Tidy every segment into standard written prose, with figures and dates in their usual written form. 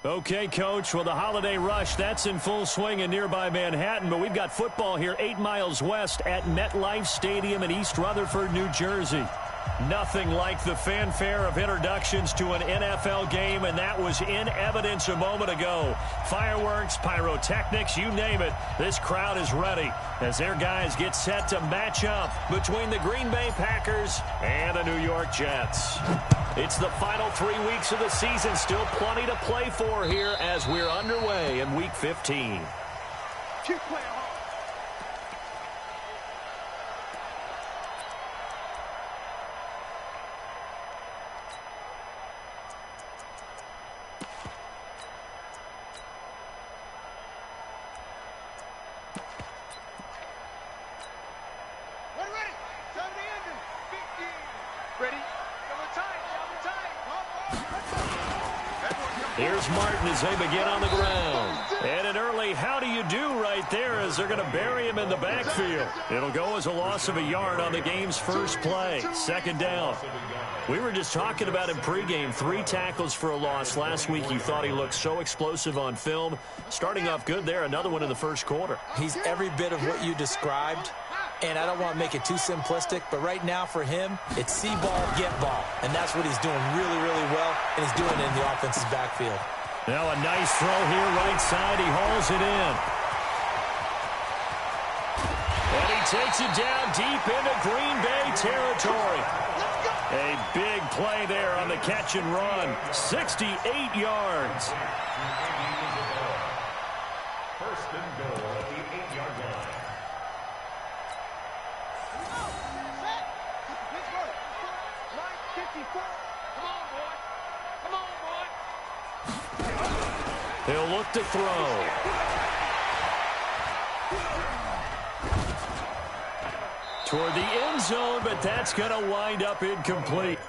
Okay, Coach, well, the holiday rush, that's in full swing in nearby Manhattan, but we've got football here 8 miles west at MetLife Stadium in East Rutherford, New Jersey. Nothing like the fanfare of introductions to an NFL game, and that was in evidence a moment ago. Fireworks, pyrotechnics, you name it. This crowd is ready as their guys get set to match up between the Green Bay Packers and the New York Jets. It's the final 3 weeks of the season. Still plenty to play for here as we're underway in Week 15. Keep playing hard. Here's Martin as they begin on the ground. And an early how do you do right there as they're going to bury him in the backfield. It'll go as a loss of a yard on the game's first play. Second down. We were just talking about him pregame. 3 tackles for a loss. Last week you thought he looked so explosive on film. Starting off good there. Another one in the first quarter. He's every bit of what you described. And I don't want to make it too simplistic, but right now for him, it's see ball, get ball. And that's what he's doing really, really well, and he's doing it in the offense's backfield. Now a nice throw here, right side. He hauls it in. And he takes it down deep into Green Bay territory. A big play there on the catch and run. 68 yards. First and goal at the 8-yard line. He'll look to throw. Toward the end zone, but that's going to wind up incomplete.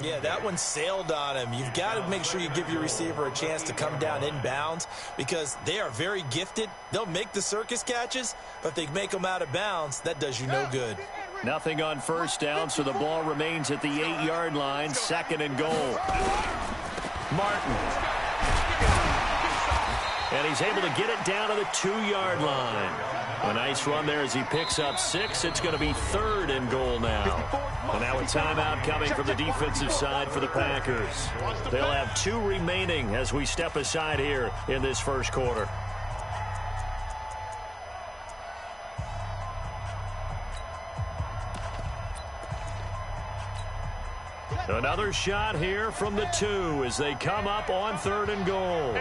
Yeah, that one sailed on him. You've got to make sure you give your receiver a chance to come down inbounds because they are very gifted. They'll make the circus catches, but if they make them out of bounds, that does you no good. Nothing on first down, so the ball remains at the 8-yard line. Second and goal. Martin. And he's able to get it down to the 2-yard line. A nice run there as he picks up 6. It's going to be third and goal now. And now a timeout coming from the defensive side for the Packers. They'll have 2 remaining as we step aside here in this first quarter. Another shot here from the 2 as they come up on third and goal.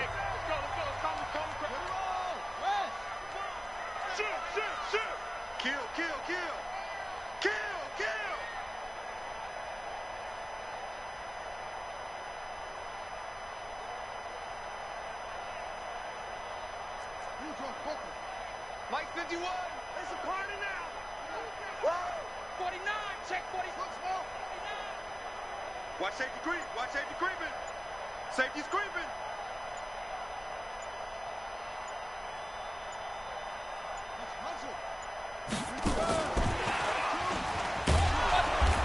Mike 51, it's a party now. 49, check 40. Watch safety creep. Watch safety creeping. Safety's creeping.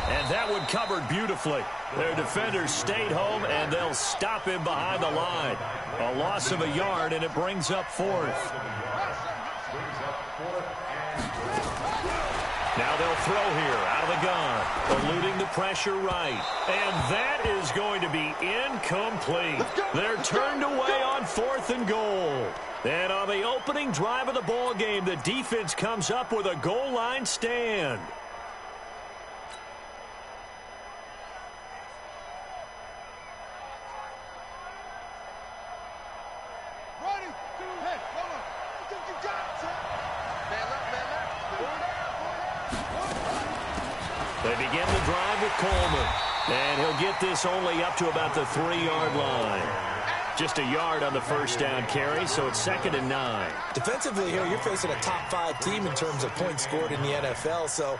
And that one covered beautifully. Their defenders stayed home, and they'll stop him behind the line. A loss of a yard, and it brings up fourth. Now they'll throw here out of the gun, eluding the pressure right. And that is going to be incomplete. They're turned away on fourth and goal. And on the opening drive of the ball game, the defense comes up with a goal line stand. They begin the drive with Coleman. And he'll get this only up to about the 3-yard line. Just a yard on the first down carry, so it's 2nd and 9. Defensively here, you're facing a top-5 team in terms of points scored in the NFL. So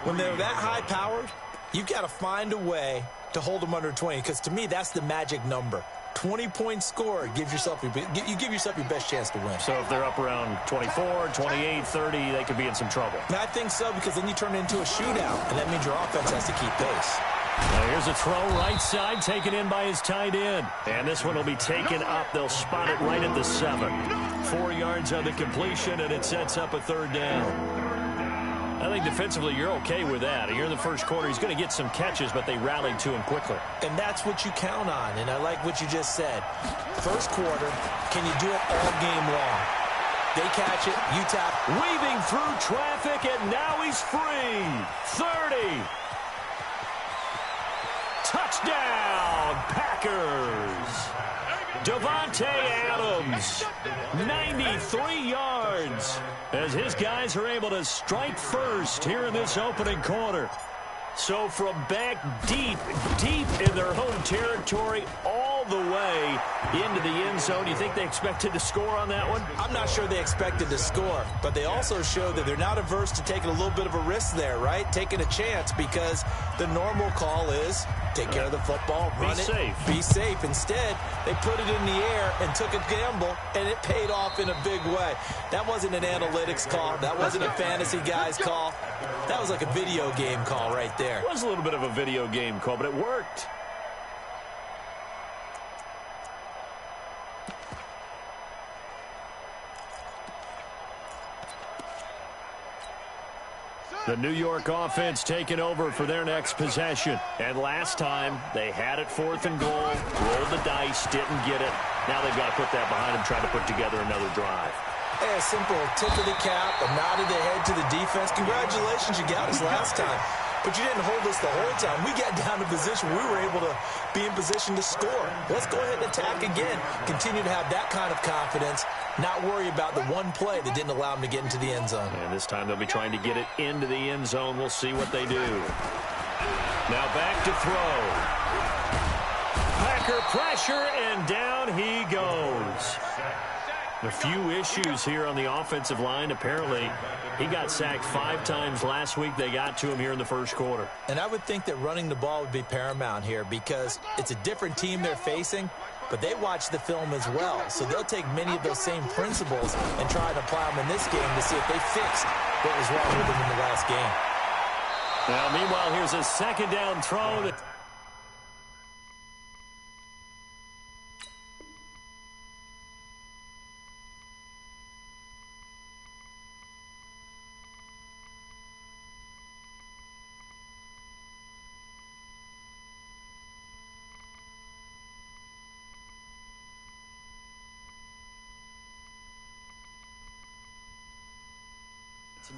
when they're that high-powered, you've got to find a way to hold them under 20. Because to me, that's the magic number. 20 points scored, you give yourself your best chance to win. So if they're up around 24, 28, 30, they could be in some trouble. And I think so, because then you turn it into a shootout, and that means your offense has to keep pace. Now here's a throw right side, taken in by his tight end. And this one will be taken up. They'll spot it right at the 7. 4 yards on the completion, and it sets up a 3rd down. I think defensively you're okay with that. Here in the first quarter, he's going to get some catches, but they rallied to him quickly. And that's what you count on, and I like what you just said. First quarter, can you do it all game long? They catch it, you tap. Weaving through traffic, and now he's free. 30. Touchdown, Packers. Devontae Adams, 93 yards, as his guys are able to strike first here in this opening quarter. So from back deep in their home territory, all the way into the end zone. You think they expected to score on that one? I'm not sure they expected to score, but they also showed that they're not averse to taking a little bit of a risk there, right? Taking a chance, because the normal call is take care of the football, run it, be safe. Instead, they put it in the air and took a gamble, and it paid off in a big way. That wasn't an analytics call. That wasn't a fantasy guy's call. That was like a video game call right there. It was a little bit of a video game call, but it worked. The New York offense taking over for their next possession. And last time, they had it 4th and goal, rolled the dice, didn't get it. Now they've got to put that behind them, try to put together another drive. Hey, a simple tip of the cap, a nod of the head to the defense. Congratulations, you got us last time. But you didn't hold us the whole time. We got down to position. We were able to be in position to score. Let's go ahead and attack again. Continue to have that kind of confidence. Not worry about the one play that didn't allow them to get into the end zone. And this time they'll be trying to get it into the end zone. We'll see what they do. Now back to throw. Packer pressure, and down he goes. A few issues here on the offensive line. Apparently, he got sacked 5 times last week. They got to him here in the first quarter. And I would think that running the ball would be paramount here, because it's a different team they're facing, but they watch the film as well. So they'll take many of those same principles and try to apply them in this game to see if they fixed what was wrong with them in the last game. Now, meanwhile, here's a 2nd down throw.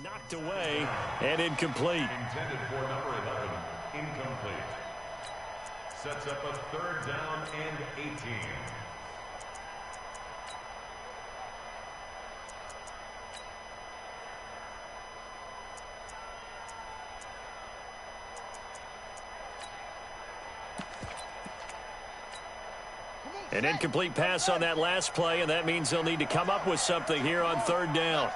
Knocked away and incomplete. Intended for number 11, incomplete. Sets up a 3rd down and 18. An incomplete pass on that last play, and that means they'll need to come up with something here on 3rd down.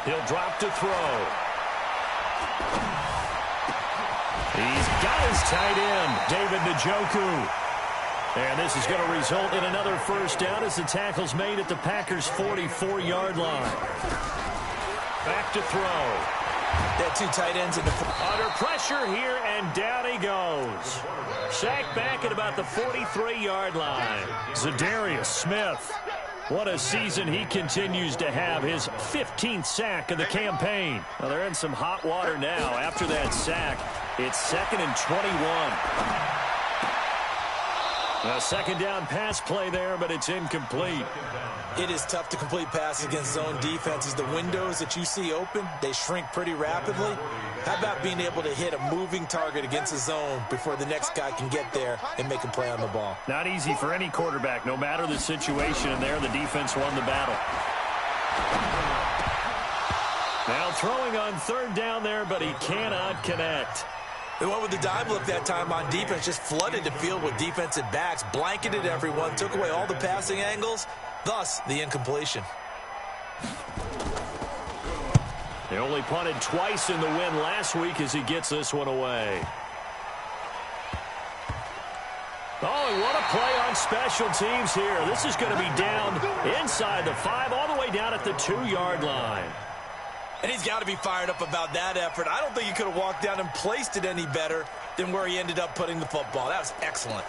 He'll drop to throw. He's got his tight end, David Njoku. And this is going to result in another 1st down as the tackle's made at the Packers' 44-yard line. Back to throw. They had 2 tight ends in the under pressure here, and down he goes. Sacked back at about the 43-yard line. Zadarius Smith. What a season he continues to have, his 15th sack of the campaign. Well, they're in some hot water now. After that sack, it's 2nd and 21. A 2nd down pass play there, but it's incomplete. It is tough to complete passes against zone defenses. The windows that you see open, they shrink pretty rapidly. How about being able to hit a moving target against a zone before the next guy can get there and make a play on the ball? Not easy for any quarterback, no matter the situation. And there, the defense won the battle. Now throwing on third down there, but he cannot connect. They went with the dime look that time on defense, just flooded the field with defensive backs, blanketed everyone, took away all the passing angles, thus the incompletion. They only punted twice in the win last week as he gets this one away. Oh, and what a play on special teams here. This is going to be down inside the 5, all the way down at the 2-yard line. And he's got to be fired up about that effort. I don't think he could have walked down and placed it any better than where he ended up putting the football. That was excellent.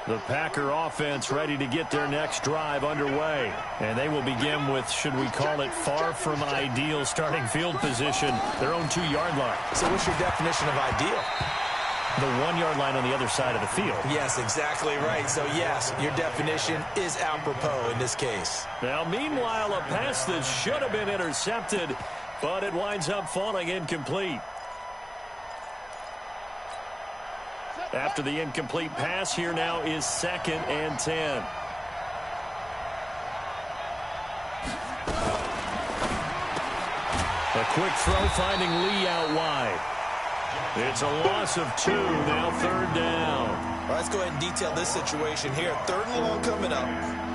The Packer offense ready to get their next drive underway. And they will begin with, should we call it, far from ideal starting field position, their own 2-yard line. So what's your definition of ideal? The 1-yard line on the other side of the field. Yes, exactly right. So, yes, your definition is apropos in this case. Now, meanwhile, a pass that should have been intercepted, but it winds up falling incomplete. After the incomplete pass, here now is 2nd and 10. A quick throw finding Lee out wide. It's a loss of 2, now 3rd down. All right, let's go ahead and detail this situation here. 3rd and long coming up,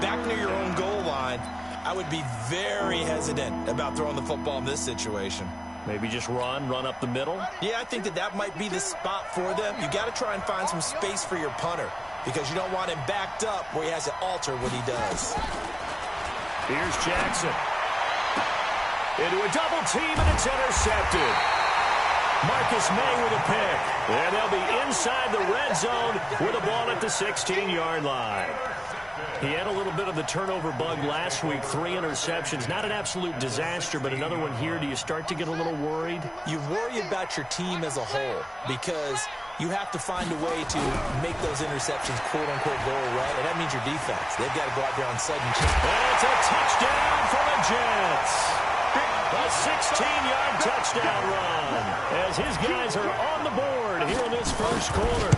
back near your own goal line. I would be very hesitant about throwing the football in this situation. Maybe just run up the middle? Yeah, I think that might be the spot for them. You got to try and find some space for your punter because you don't want him backed up where he has to alter what he does. Here's Jackson. Into a double team, and it's intercepted. Marcus May with a pick. And they'll be inside the red zone with a ball at the 16-yard line. He had a little bit of the turnover bug last week, 3 interceptions. Not an absolute disaster, but another one here. Do you start to get a little worried? You worry about your team as a whole because you have to find a way to make those interceptions, quote-unquote, go away, and that means your defense. They've got to go out there on sudden change. And it's a touchdown for the Jets. A 16-yard touchdown run as his guys are on the board here in this first quarter.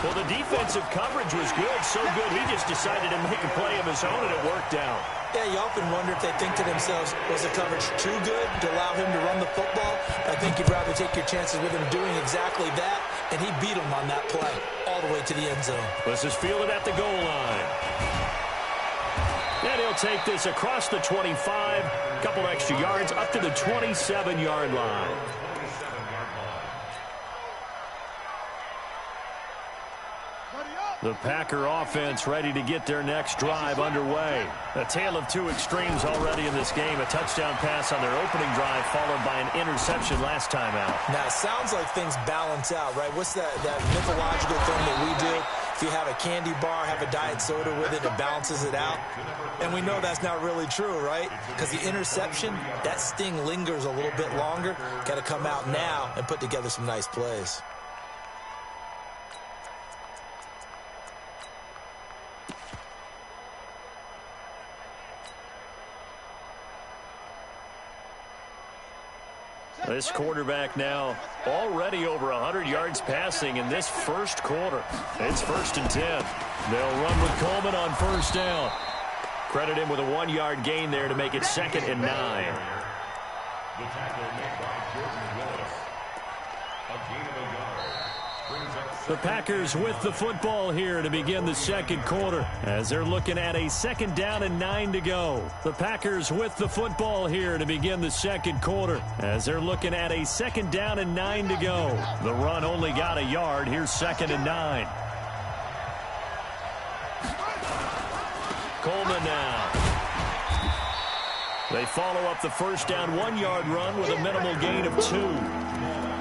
Well, the defensive coverage was good, so good he just decided to make a play of his own, and it worked out. Yeah, you often wonder if they think to themselves, was the coverage too good to allow him to run the football? I think you'd rather take your chances with him doing exactly that, and he beat him on that play all the way to the end zone. This is fielded at the goal line. And he'll take this across the 25, a couple extra yards, up to the 27-yard line. The Packer offense ready to get their next drive underway. A tale of 2 extremes already in this game. A touchdown pass on their opening drive followed by an interception last time out. Now, it sounds like things balance out, right? What's that mythological thing that we do? If you have a candy bar, have a diet soda with it, it balances it out. And we know that's not really true, right? Because the interception, that sting lingers a little bit longer. Got to come out now and put together some nice plays. This quarterback now already over 100 yards passing in this first quarter. It's 1st and 10. They'll run with Coleman on 1st down. Credit him with a 1-yard gain there to make it 2nd and 9. The tackle made by Jordan Willis. A gain of a yard. Brings up The Packers with the football here to begin the second quarter as they're looking at a 2nd down and 9 to go. The Packers with the football here to begin the second quarter as they're looking at a 2nd down and 9 to go. The run only got a yard. Here's 2nd and 9. Coleman now. They follow up the 1st down 1-yard run with a minimal gain of 2.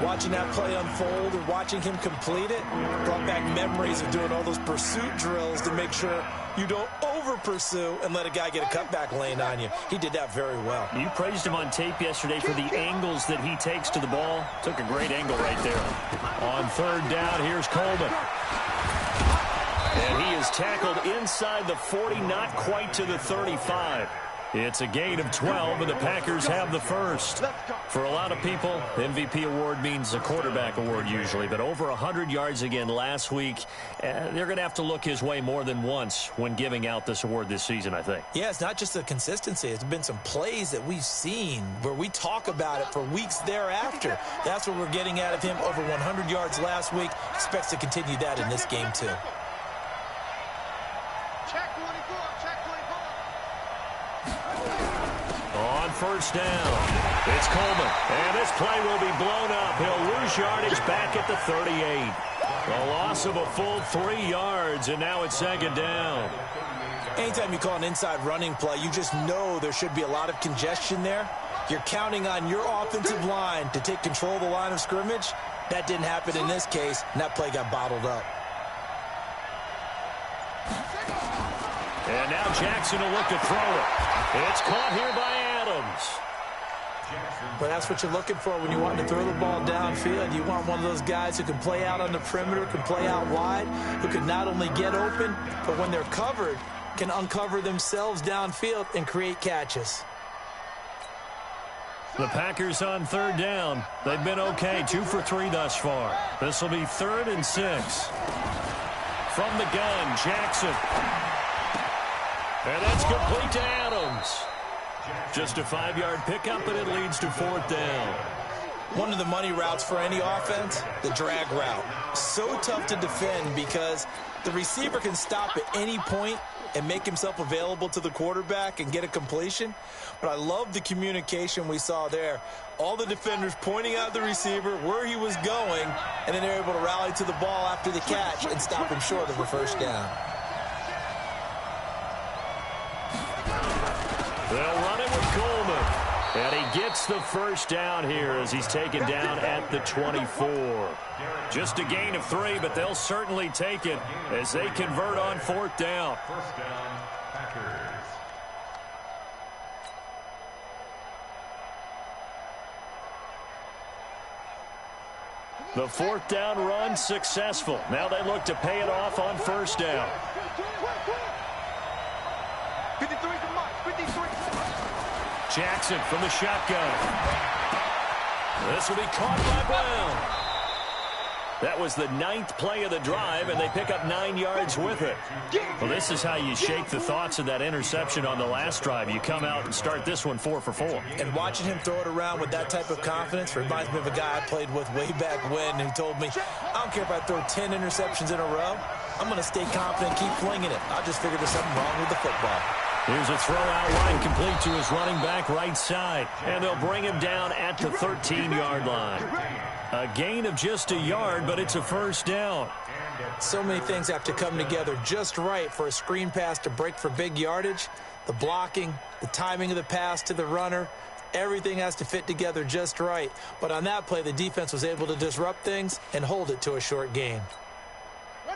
Watching that play unfold and watching him complete it brought back memories of doing all those pursuit drills to make sure you don't over-pursue and let a guy get a cutback lane on you. He did that very well. You praised him on tape yesterday for the angles that he takes to the ball. Took a great angle right there. On 3rd down, here's Coleman. And he is tackled inside the 40, not quite to the 35. It's a gain of 12, and the Packers have the first. For a lot of people, the MVP award means a quarterback award usually, but over 100 yards again last week. They're going to have to look his way more than once when giving out this award this season, I think. Yeah, it's not just the consistency. It's been some plays that we've seen where we talk about it for weeks thereafter. That's what we're getting out of him. Over 100 yards last week. Expects to continue that in this game, too. Check 24, check 24. On first down, it's Coleman, and this play will be blown up. He'll lose yardage back at the 38. A loss of a full 3 yards, and now it's second down. Anytime you call an inside running play, you just know there should be a lot of congestion there. You're counting on your offensive line to take control of the line of scrimmage. That didn't happen in this case, and that play got bottled up. And now Jackson will look to throw it. It's caught here by Adams. But that's what you're looking for when you want to throw the ball downfield. You want one of those guys who can play out on the perimeter, can play out wide, who can not only get open, but when they're covered, can uncover themselves downfield and create catches. The Packers on third down. They've been okay, 2 for 3 thus far. This will be 3rd and 6. From the gun, Jackson. And that's complete to Adams. Just a 5-yard pickup, and it leads to 4th down. One of the money routes for any offense, the drag route. So tough to defend because the receiver can stop at any point and make himself available to the quarterback and get a completion. But I love the communication we saw there. All the defenders pointing out the receiver, where he was going, and then they're able to rally to the ball after the catch and stop him short of a first down. They'll run it with Coleman. And he gets the first down here as he's taken down at the 24. Just a gain of 3, but they'll certainly take it as they convert on 4th down. First down, Packers. The 4th down run successful. Now they look to pay it off on first down. 53 to Mike, 53. Jackson from the shotgun. This will be caught by Brown. That was the 9th play of the drive, and they pick up 9 yards with it. Well, this is how you shake the thoughts of that interception on the last drive. You come out and start this one 4 for 4. And watching him throw it around with that type of confidence reminds me of a guy I played with way back when who told me, I don't care if I throw 10 interceptions in a row. I'm going to stay confident and keep flinging it. I just figured there's something wrong with the football. Here's a throw out wide, complete to his running back right side. And they'll bring him down at the 13-yard line. A gain of just a yard, but it's a first down. So many things have to come together just right for a screen pass to break for big yardage. The blocking, the timing of the pass to the runner, everything has to fit together just right. But on that play, the defense was able to disrupt things and hold it to a short gain.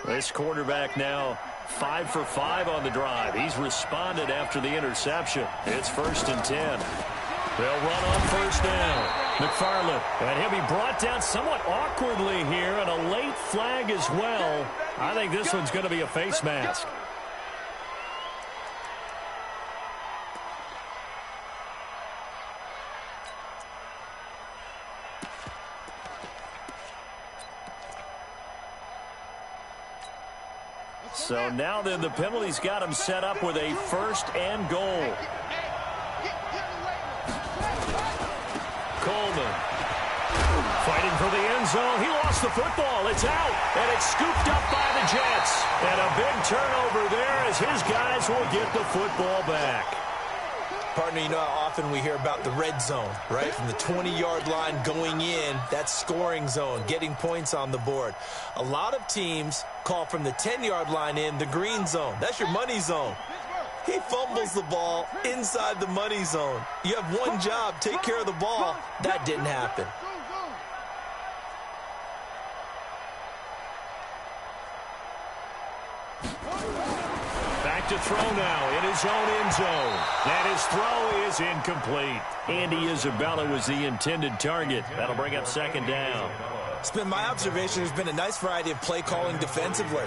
This quarterback now 5 for 5 on the drive. He's responded after the interception. It's 1st and 10. They'll run on first down. McFarland, and he'll be brought down somewhat awkwardly here, and a late flag as well. I think this one's going to be a face mask. So now then the penalty's got him set up with a 1st and goal. Coleman fighting for the end zone. He lost the football. It's out, and it's scooped up by the Jets. And a big turnover there as his guys will get the football back. Partner, you know how often we hear about the red zone, right? From the 20-yard line going in, that's scoring zone, getting points on the board. A lot of teams call from the 10-yard line in the green zone. That's your money zone. He fumbles the ball inside the money zone. You have one job, take care of the ball. That didn't happen. Back to throw now in his own end zone. And his throw is incomplete. Andy Isabella was the intended target. That'll bring up 2nd down. It's been my observation there's been a nice variety of play calling defensively.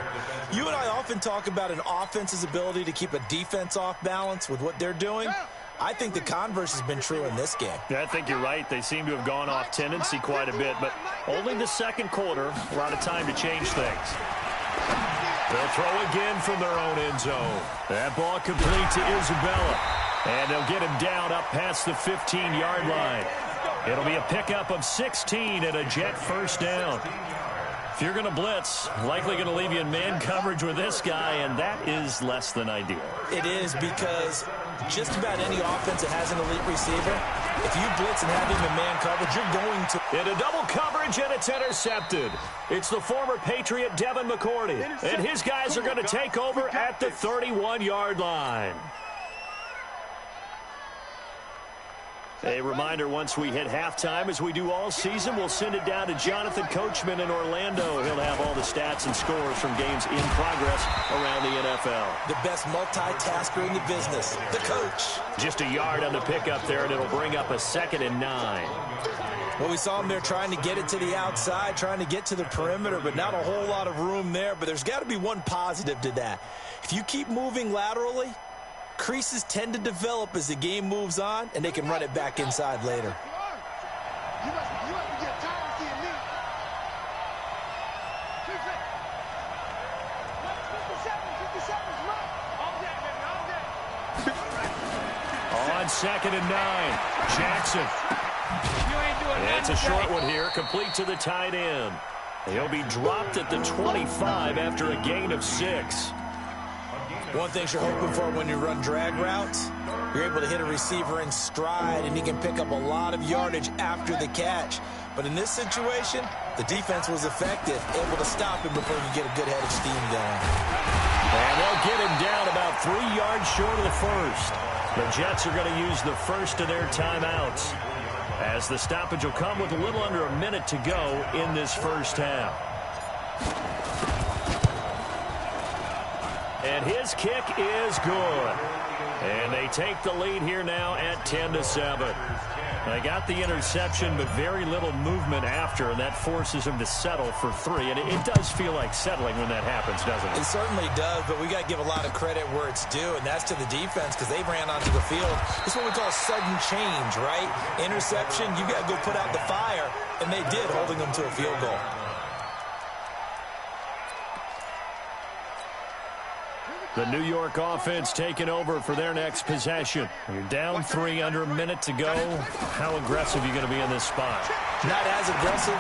You and I often talk about an offense's ability to keep a defense off balance with what they're doing. I think the converse has been true in this game. Yeah, I think you're right. They seem to have gone off tendency quite a bit, but only the second quarter, a lot of time to change things. They'll throw again from their own end zone. That ball complete to Isabella. And they'll get him down up past the 15-yard line. It'll be a pickup of 16 and a Jet first down. If you're going to blitz, likely going to leave you in man coverage with this guy, and that is less than ideal. It is, because just about any offense that has an elite receiver, if you blitz and have him in man coverage, you're going to... In a double coverage, and it's intercepted. It's the former Patriot Devin McCourty, and his guys are going to take over at the 31-yard line. A reminder, once we hit halftime, as we do all season, we'll send it down to Jonathan Coachman in Orlando. He'll have all the stats and scores from games in progress around the NFL. The best multitasker in the business, the coach. Just a yard on the pickup there, and it'll bring up a 2nd and 9. Well, we saw him there trying to get it to the outside, trying to get to the perimeter, but not a whole lot of room there. But there's got to be one positive to that. If you keep moving laterally, creases tend to develop as the game moves on, and they can run it back inside later. You must be getting tired of seeing me. 57's right. All day, baby, all day. On 2nd and 9, Jackson. You ain't doing nothing. It's a short one here, complete to the tight end. He'll be dropped at the 25 after a gain of 6. One thing you're hoping for when you run drag routes, you're able to hit a receiver in stride, and he can pick up a lot of yardage after the catch. But in this situation, the defense was effective, able to stop him before he could get a good head of steam going. And they'll get him down about 3 yards short of the first. The Jets are going to use the first of their timeouts, as the stoppage will come with a little under a minute to go in this first half. And his kick is good. And they take the lead here now at 10-7. They got the interception, but very little movement after, and that forces him to settle for 3. And it does feel like settling when that happens, doesn't it? It certainly does, but we got to give a lot of credit where it's due, and that's to the defense, because they ran onto the field. It's what we call sudden change, right? Interception, you got to go put out the fire, and they did, holding them to a field goal. The New York offense taking over for their next possession. You're down 3, under a minute to go. How aggressive are you going to be in this spot? Not as aggressive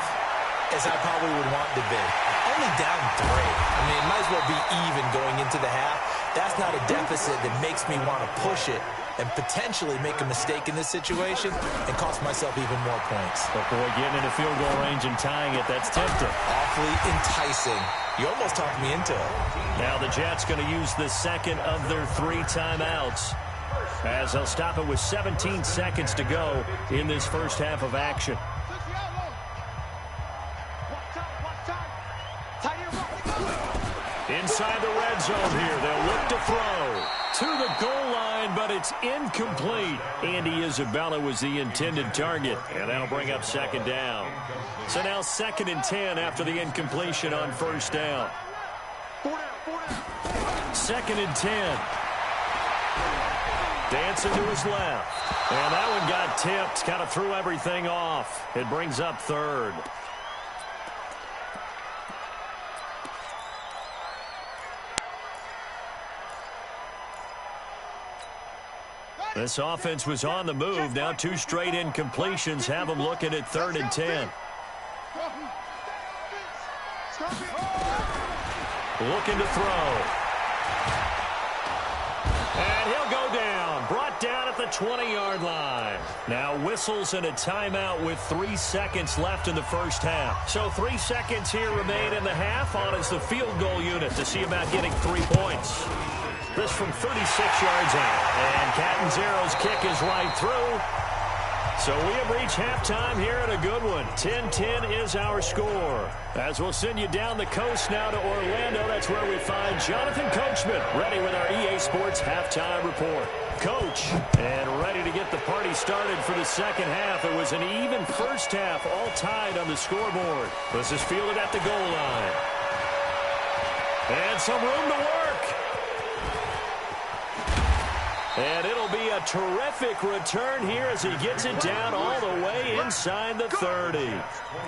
as I probably would want to be. Only down 3. I mean, it might as well be even going into the half. That's not a deficit that makes me want to push it and potentially make a mistake in this situation and cost myself even more points. But boy, getting into field goal range and tying it, that's tempting. Awfully enticing. You almost talked me into it. Now the Jets going to use the second of their 3 timeouts, as they'll stop it with 17 seconds to go in this first half of action. Inside the red zone here, they'll look to throw to the goal line, but it's incomplete. Andy Isabella was the intended target, and that'll bring up 2nd down. So now 2nd and 10 after the incompletion on first down. 2nd and 10. Dancing to his left. And that one got tipped, kind of threw everything off. It brings up 3rd. This offense was on the move. Now 2 straight incompletions have them looking at 3rd and 10. Looking to throw. And he'll go down. Brought down at the 20-yard line. Now whistles and a timeout with 3 seconds left in the first half. So 3 seconds here remain in the half. On is the field goal unit to see about getting 3 points. This from 36 yards out. And Catanzero's kick is right through. So we have reached halftime here at a good one. 10-10 is our score. As we'll send you down the coast now to Orlando, that's where we find Jonathan Coachman, ready with our EA Sports halftime report. Coach, and ready to get the party started for the second half. It was an even first half, all tied on the scoreboard. This is fielded at the goal line. And some room to work. And it'll be a terrific return here as he gets it down all the way inside the 30.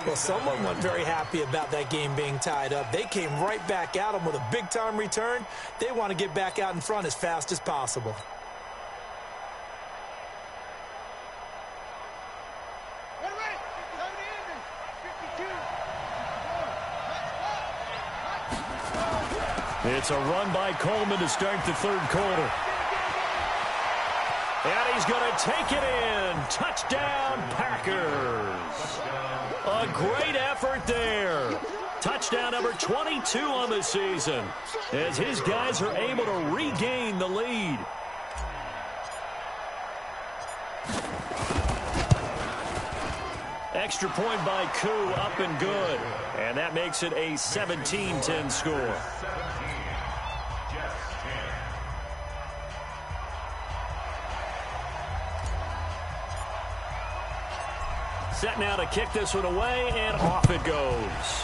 Well, someone wasn't very happy about that game being tied up. They came right back at him with a big-time return. They want to get back out in front as fast as possible. It's a run by Coleman to start the third quarter. And he's going to take it in. Touchdown, Packers. A great effort there. Touchdown number 22 on the season as his guys are able to regain the lead. Extra point by Koo, up and good. And that makes it a 17-10 score. Set now to kick this one away, and off it goes.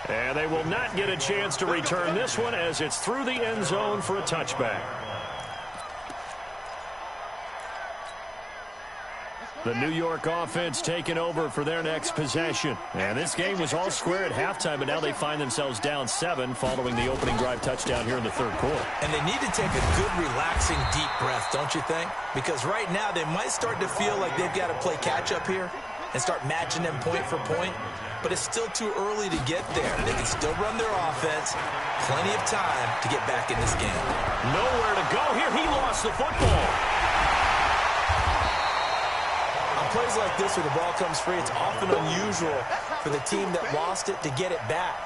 And they will not get a chance to return this one as it's through the end zone for a touchback. The New York offense taking over for their next possession. And this game was all square at halftime, but now they find themselves down 7 following the opening drive touchdown here in the third quarter. And they need to take a good, relaxing, deep breath, don't you think? Because right now they might start to feel like they've got to play catch-up here and start matching them point for point. But it's still too early to get there. They can still run their offense. Plenty of time to get back in this game. Nowhere to go here. He lost the football. Plays like this where the ball comes free, it's often unusual for the team that lost it to get it back.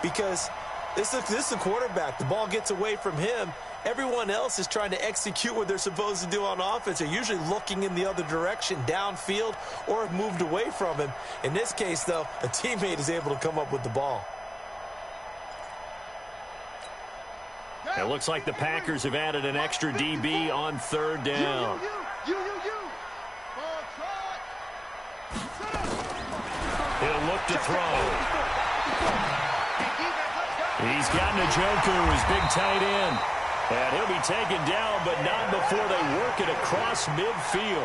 Because this is the quarterback. The ball gets away from him. Everyone else is trying to execute what they're supposed to do on offense. They're usually looking in the other direction, downfield, or have moved away from him. In this case, though, a teammate is able to come up with the ball. It looks like the Packers have added an extra DB on third down. He'll look to throw. He's got Njoku, his big tight end. And he'll be taken down, but not before they work it across midfield.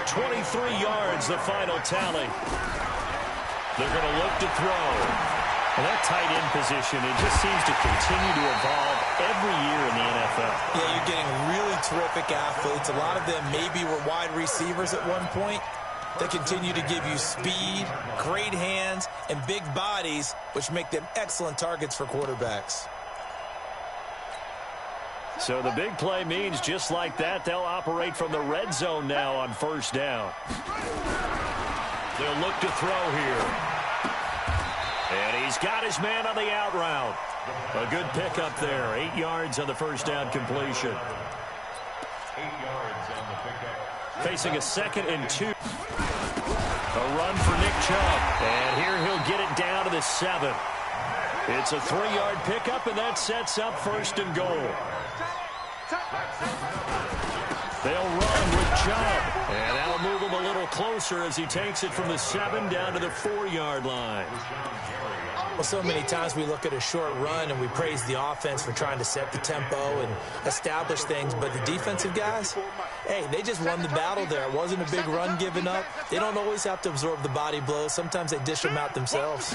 23 yards, the final tally. They're going to look to throw. And that tight end position, it just seems to continue to evolve every year in the NFL. Yeah, you're getting really terrific athletes. A lot of them maybe were wide receivers at one point. They continue to give you speed, great hands, and big bodies, which make them excellent targets for quarterbacks. So the big play means just like that, they'll operate from the red zone now on first down. They'll look to throw here. And he's got his man on the out route. A good pickup there. 8 yards on the first down completion. 8 yards on the pickup. Facing a 2nd and 2. A run for Nick Chubb. And here he'll get it down to the 7. It's a 3-yard pickup, and that sets up first and goal. They'll run with Chubb. And that'll move him a little closer as he takes it from the 7 down to the 4-yard line. Well, so many times we look at a short run and we praise the offense for trying to set the tempo and establish things, but the defensive guys, hey, they just won the battle there. It wasn't a big run given up. They don't always have to absorb the body blows. Sometimes they dish them out themselves.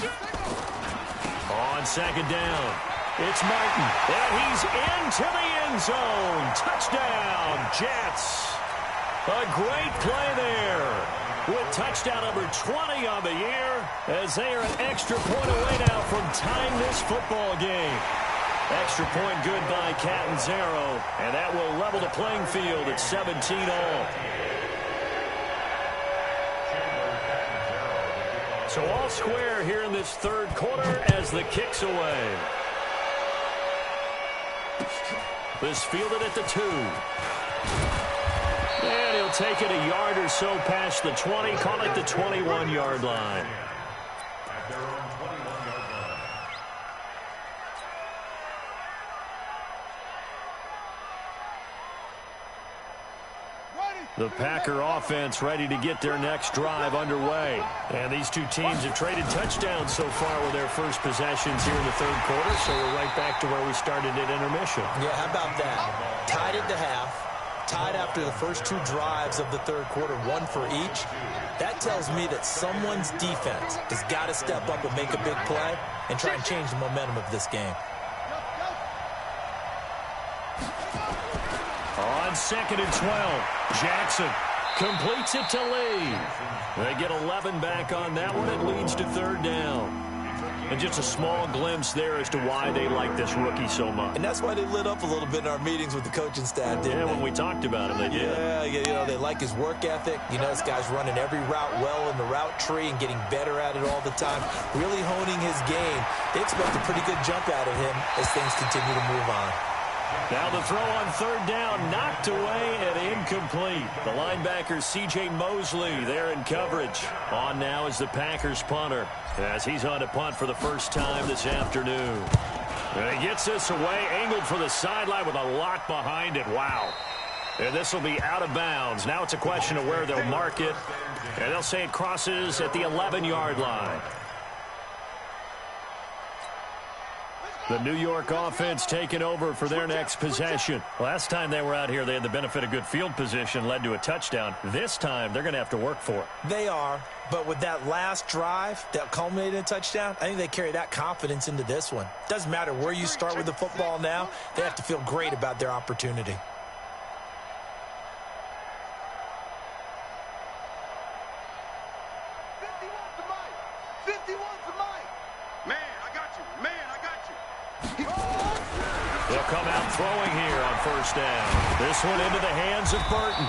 On second down, it's Martin, and he's into the end zone. Touchdown, Jets. A great play there with touchdown number 20 on the year as they are an extra point away now from tying this football game. Extra point good by Catanzaro, and that will level the playing field at 17-all. So all square here in this third quarter as the kick's away. This fielded at the 2. And he'll take it a yard or so past the 20, call it the 21-yard line. At their own 21-yard line. The Packer offense ready to get their next drive underway. And these two teams have traded touchdowns so far with their first possessions here in the third quarter, so we're right back to where we started at intermission. Yeah, how about that? Tied at the half, tied after the first two drives of the third quarter, one for each. That tells me that someone's defense has got to step up and make a big play and try and change the momentum of this game. On 2nd and 12, Jackson completes it to Lee. They get 11 back on that one. It leads to third down. And just a small glimpse there as to why they like this rookie so much. And that's why they lit up a little bit in our meetings with the coaching staff, didn't they? When we talked about him, they did. Yeah, you know, they like his work ethic. You know, this guy's running every route well in the route tree and getting better at it all the time, really honing his game. They expect a pretty good jump out of him as things continue to move on. Now the throw on third down, knocked away and incomplete. The linebacker C.J. Mosley there in coverage. On now is the Packers punter as he's on to punt for the first time this afternoon. And he gets this away, angled for the sideline with a lot behind it. Wow. And this will be out of bounds. Now it's a question of where they'll mark it. And they'll say it crosses at the 11-yard line. The New York offense taking over for their next possession. Last time they were out here, they had the benefit of good field position, led to a touchdown. This time, they're going to have to work for it. They are, but with that last drive that culminated in a touchdown, I think they carry that confidence into this one. Doesn't matter where you start with the football now, they have to feel great about their opportunity. They'll come out throwing here on first down. This one into the hands of Burton.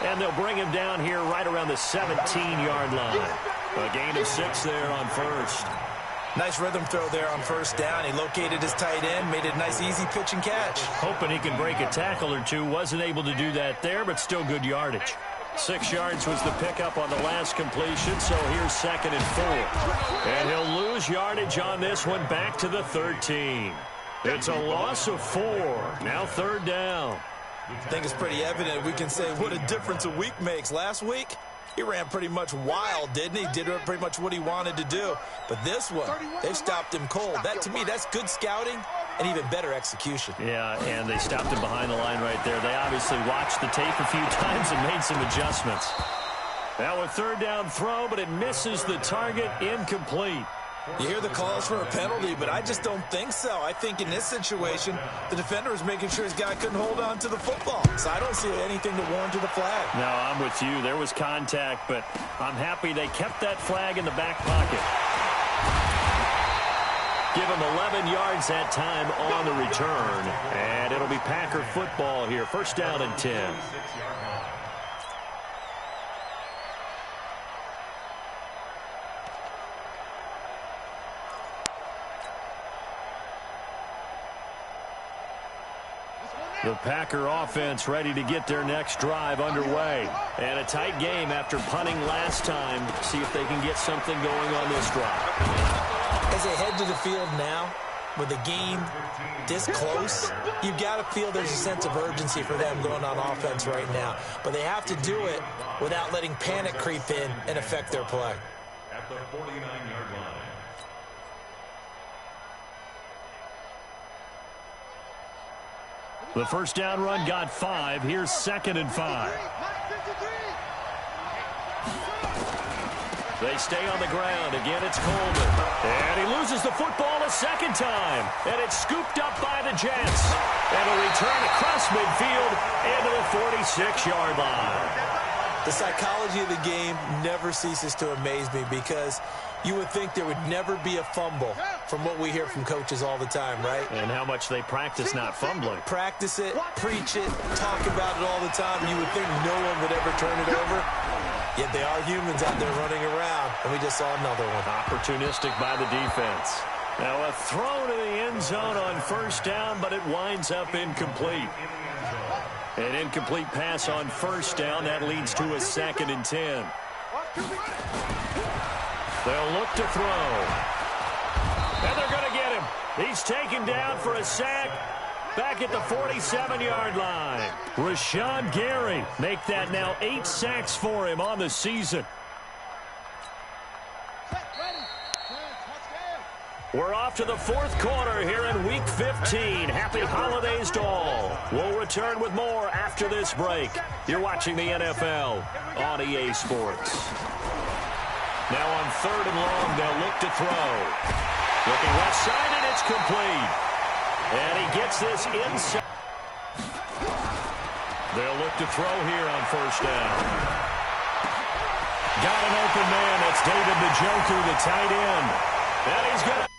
And they'll bring him down here right around the 17-yard line. A gain of 6 there on first. Nice rhythm throw there on first down. He located his tight end, made it a nice easy pitch and catch. Hoping he can break a tackle or two. Wasn't able to do that there, but still good yardage. 6 yards was the pickup on the last completion, so here's 2nd and 4. And he'll lose yardage on this one back to the 13. It's a loss of 4. Now third down. I think it's pretty evident we can say what a difference a week makes. Last week, he ran pretty much wild, didn't he? Did pretty much what he wanted to do. But this one, they've stopped him cold. That, to me, that's good scouting and even better execution. Yeah, and they stopped him behind the line right there. They obviously watched the tape a few times and made some adjustments. Now a third down throw, but it misses the target, incomplete. You hear the calls for a penalty, but I just don't think so. I think in this situation, the defender was making sure his guy couldn't hold on to the football. So I don't see anything to warrant the flag. No, I'm with you. There was contact, but I'm happy they kept that flag in the back pocket. Give him 11 yards that time on the return. And it'll be Packer football here. First down and 10. The Packer offense ready to get their next drive underway. And a tight game after punting last time. See if they can get something going on this drive. As they head to the field now, with the game this close, you've got to feel there's a sense of urgency for them going on offense right now. But they have to do it without letting panic creep in and affect their play. At the 49-yard line. The first down run got 5. Here's 2nd and 5. They stay on the ground. Again, it's Coleman. And he loses the football a second time. And it's scooped up by the Jets. And a return across midfield into the 46-yard line. The psychology of the game never ceases to amaze me because you would think there would never be a fumble from what we hear from coaches all the time, right? And how much they practice not fumbling. Practice it, preach it, talk about it all the time. You would think no one would ever turn it over. Yet they are humans out there running around, and we just saw another one. Opportunistic by the defense. Now a throw to the end zone on first down, but it winds up incomplete. An incomplete pass on first down. That leads to a 2nd and 10. They'll look to throw. And they're going to get him. He's taken down for a sack. back at the 47-yard line. Rashawn Gary make that now 8 sacks for him on the season. We're off to the fourth quarter here in Week 15. Happy holidays to all. We'll return with more after this break. You're watching the NFL on EA Sports. Now on 3rd and long, they'll look to throw. Looking left side, and it's complete. And he gets this inside. They'll look to throw here on 1st down. Got an open man. That's David the Joker, the tight end. And he's going to...